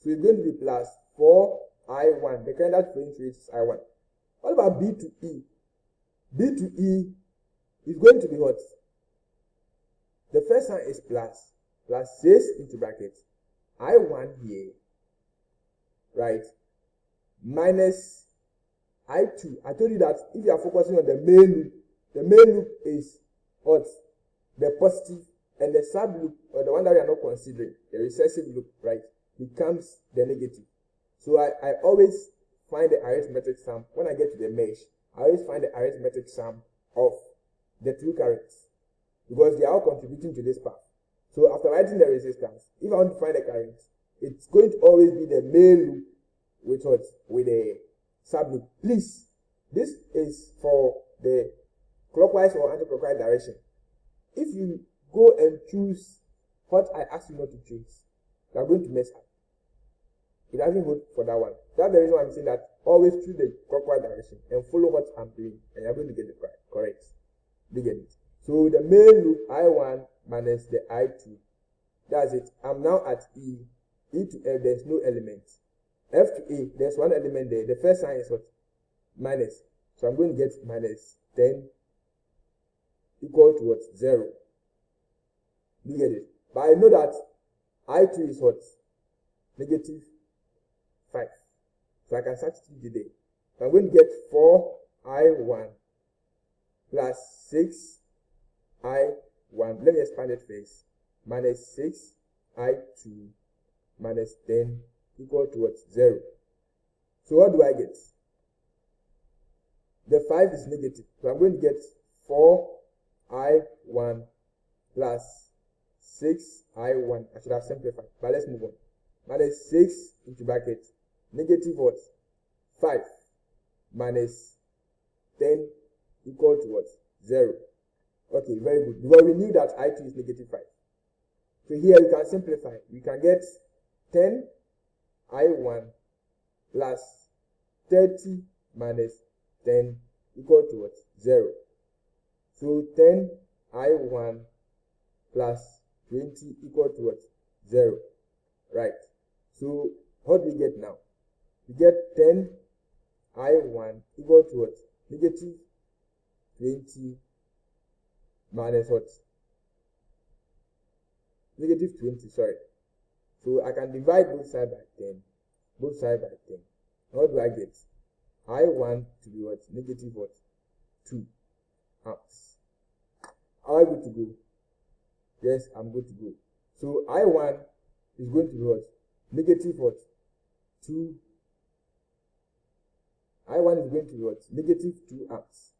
So it's going to be plus 4I1. The current that's flowing through it is I1. What about B to E? B to E is going to be what? The first sign is plus 6 into bracket I1 here, right? Minus I2. I told you that if you are focusing on the main loop is what? The positive, and the sub loop, or the one that we are not considering, the recessive loop, right, becomes the negative. So I always find the arithmetic sum. When I get to the mesh, I always find the arithmetic sum of the two currents, because they are all contributing to this path. So after writing the resistance, if I want to find the current, it's going to always be the main loop with what? With a sub loop. Please, this is for the clockwise or anti-clockwise direction. If you go and choose what I asked you not to choose, you are going to mess up. It doesn't go for that one. That's the reason why I'm saying that always choose the clockwise direction and follow what I'm doing, and you're going to get it correct. You get it? So the main loop I1 minus the I2. That's it. I'm now at E. E to F, there's no element. F to A, there's one element there. The first sign is what? Minus. So I'm going to get minus 10 equal to what? 0. You get it? But I know that I2 is what? Negative 5. So I can substitute it there. So I'm going to get 4I1 plus 6I1. Let me expand it first. Minus 6I2 minus 10 equal to what? 0. So what do I get? The 5 is negative. So I'm going to get 4I1 plus 6I1. I should have simplified, but let's move on. Minus 6 into bracket. Negative what? 5 minus 10 equal to what? 0. Okay, very good. Because we knew that I2 is negative 5. So here we can simplify. We can get 10I1 plus 30 minus 10 equal to what? 0. So 10I1 plus 20 equal to what? 0. Right. So what do we get now? We get 10I1 equal to what? Negative 20 minus what? Negative 20, sorry. So I can divide both sides by 10. Both sides by 10. What do I get? I1 to be what? Negative what? 2 amps. Am I good to go? Yes, I'm good to go. So I1 is going to be what? Negative what? 2. I1 is going to be what? Negative 2 amps.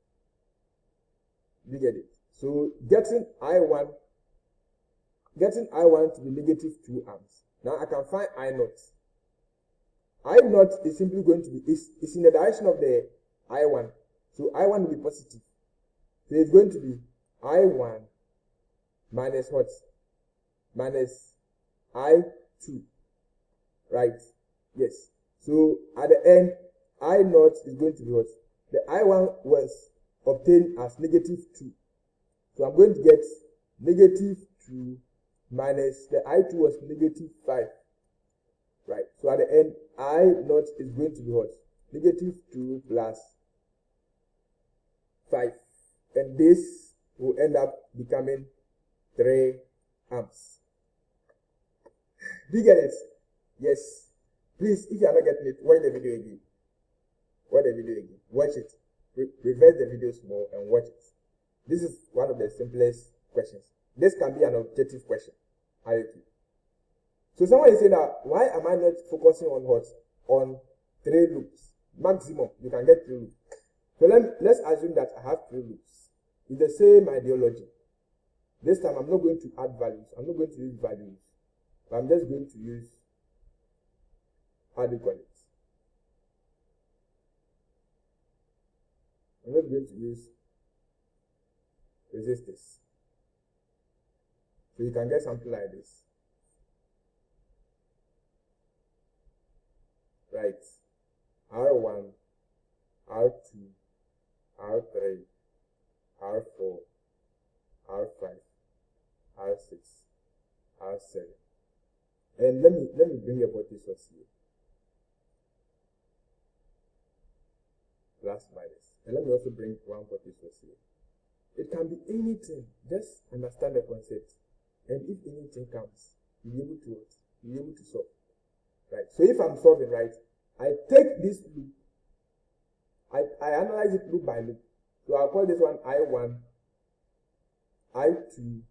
You get it? So getting I1 to be negative 2 amps. Now I can find I0. I0 is simply going to be, it's in the direction of the I1. So I1 will be positive. So it's going to be I1 minus what? Minus I2. Right? Yes. So at the end, I0 is going to be what? The I1 was obtained as negative 2. So I'm going to get negative 2 minus the I2 was negative 5. Right. So at the end, I0 is going to be what? Negative 2 plus 5. And this will end up becoming 3 amps. Do you get it? Yes. Please, if you are not getting it, watch the video again. Watch the video again. Watch it. Reverse the video small and watch it. This is one of the simplest questions. This can be an objective question. I repeat. So someone is saying that, why am I not focusing on what? On 3 loops. Maximum, you can get 3 loops. So let's assume that I have 3 loops. It's the same ideology. This time I'm not going to add values. I'm not going to use values. But I'm just going to use, how do you call it? I'm not going to use resistors. So you can get something like this. Right. R1, R2, R3, R4, R5, R6, R7, And let me bring a voltage source here. Plus minus. And let me also bring one voltage source here. It can be anything. Just understand the concept. And if anything comes, you'll be able to solve. Right. So if I'm solving, right, I take this loop, I analyze it loop by loop. So I'll call this one I1, I2,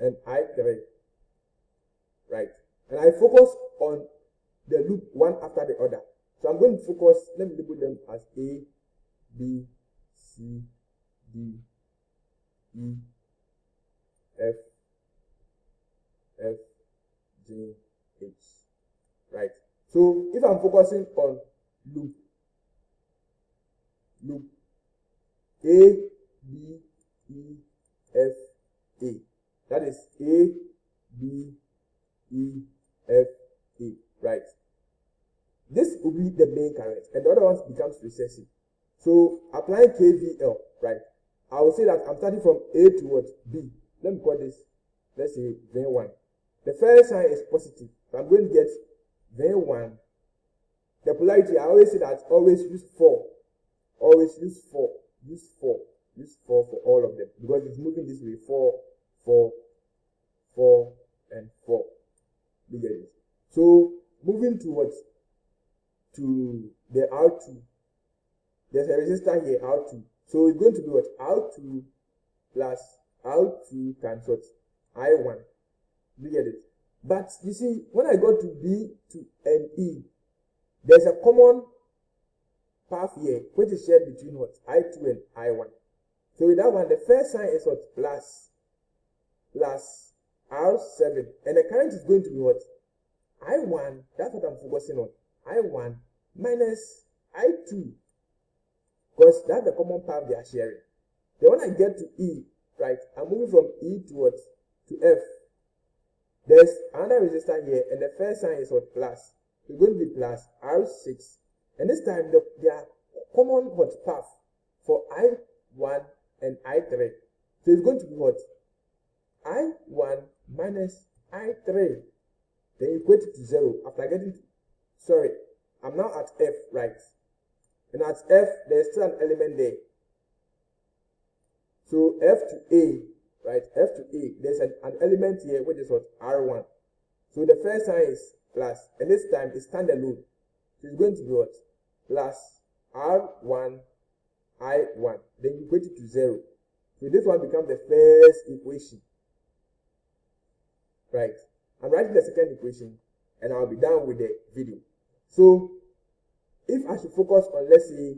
and I3. Right. And I focus on the loop one after the other. So I'm going to focus, let me label them as A, B, C, D, E, F, G, H. Right. So if I'm focusing on loop A, B, E, F, A. That is A, B, E, F, A. Right. This will be the main current, and the other ones becomes recessive. So applying KVL, right? I will say that I'm starting from A to what? B. Let me call this, let's say VII. The first sign is positive. So I'm going to get VII. The polarity, I always say that always use 4. Always use 4. Use 4. Use 4 for all of them. Because it's moving this way. 4, 4, 4, and 4. You get it? So moving towards to the R2. There's a resistor here, R2. So it's going to be what? R2 plus R2 times what? I1. You get it? But you see, when I go to B to and E, there's a common path here, which is shared between what? I2 and I1. So with that one, the first sign is what? Plus R7. And the current is going to be what? I1. That's what I'm focusing on. I1 minus I2. Because that's the common path they are sharing. Then when I get to E, right, I'm moving from E to what? To F. There's another resistor here, and the first sign is what? Plus. It's going to be plus R6. And this time, their common what path for I1 and I3. So it's going to be what? I1 minus I3. Then you equate it to 0 after getting to, sorry, I'm now at F, right? And at F, there's still an element there. So F to A, right? F to A, there's an element here, which is what? R1. So the first sign is plus, and this time it's standalone. So it's going to be what? Plus R1, I1. Then you equate it to 0. So this one becomes the first equation. Right? I'm writing the second equation, and I'll be done with the video. So if I should focus on, let's say,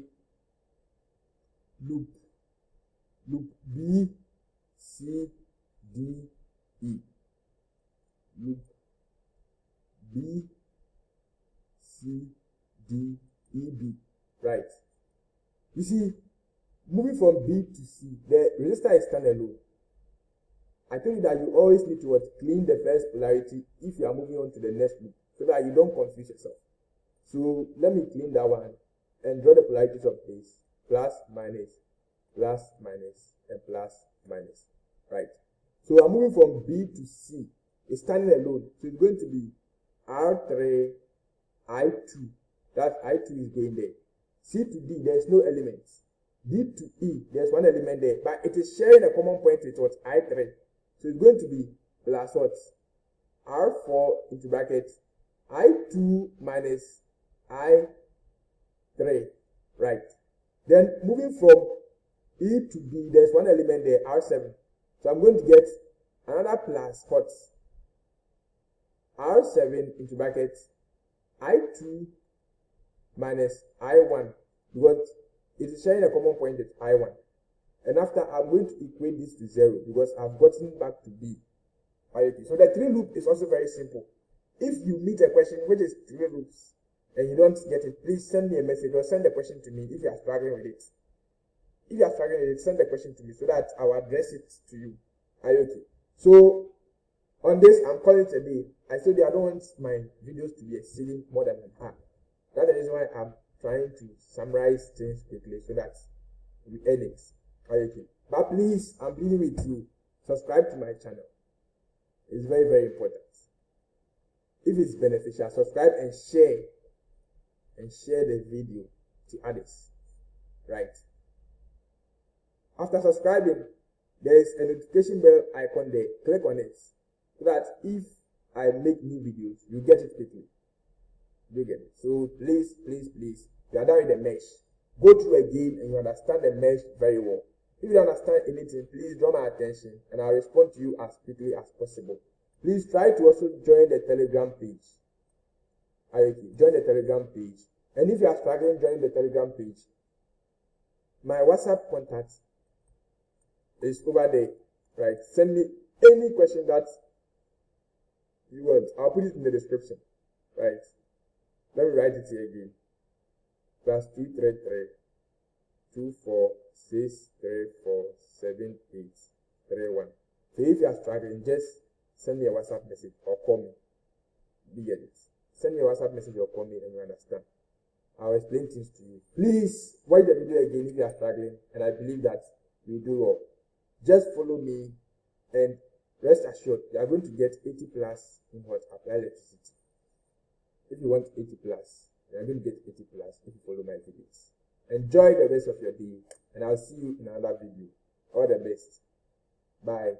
loop B, C, D, E. Loop B, C, D, E, B. Right. You see, moving from B to C, the resistor is standalone. I told you that you always need to clean the first polarity if you are moving on to the next loop, so that you don't confuse yourself. So let me clean that one and draw the polarities of this. Plus, minus, and plus, minus. Right. So I'm moving from B to C. It's standing alone. So it's going to be R3, I2. That I2 is going there. C to D, there's no elements. D to E, there's one element there. But it is sharing a common point with what? I3. So it's going to be plus what? R4 into bracket I2 minus I3. Right. Then moving from E to D, there's one element there, R7. So I'm going to get another plus what? R7 into bracket I2 minus I1, because it is sharing a common point with I1. And after, I'm going to equate this to 0 because I've gotten back to B. Okay. So the 3 loop is also very simple. If you meet a question which is 3 loops and you don't get it, please send me a message or send the question to me if you are struggling with it. If you are struggling with it, send the question to me so that I will address it to you. Okay. So on this, I'm calling it a day. I told you I don't want my videos to be exceeding more than an hour. That's the reason why I'm trying to summarize things quickly so that we end it. Okay. But please, I'm pleading with you, subscribe to my channel. It's very, very important. if it's beneficial, subscribe and share the video to others, right? After subscribing, there is a notification bell icon there. Click on it so that if I make new videos, you get it quickly. You get it? So please, you are done with the mesh. Go through again and you understand the mesh very well. If you don't understand anything, please draw my attention and I'll respond to you as quickly as possible. Please try to also join the Telegram page. Join the Telegram page. And if you are struggling joining the Telegram page, my WhatsApp contact is over there, right? Send me any question that you want. I'll put it in the description, right? Let me write it here again. +233 246347831. So if you are struggling, just send me a WhatsApp message or call me. You get it? Send me a WhatsApp message or call me and you understand. I'll explain things to you. Please watch the video again if you are struggling, and I believe that you do well. Just follow me and rest assured you are going to get 80 plus in what? Apply electricity. If you want 80 plus, you are going to get 80 plus if you follow my videos. Enjoy the rest of your day, and I'll see you in another video. All the best. Bye.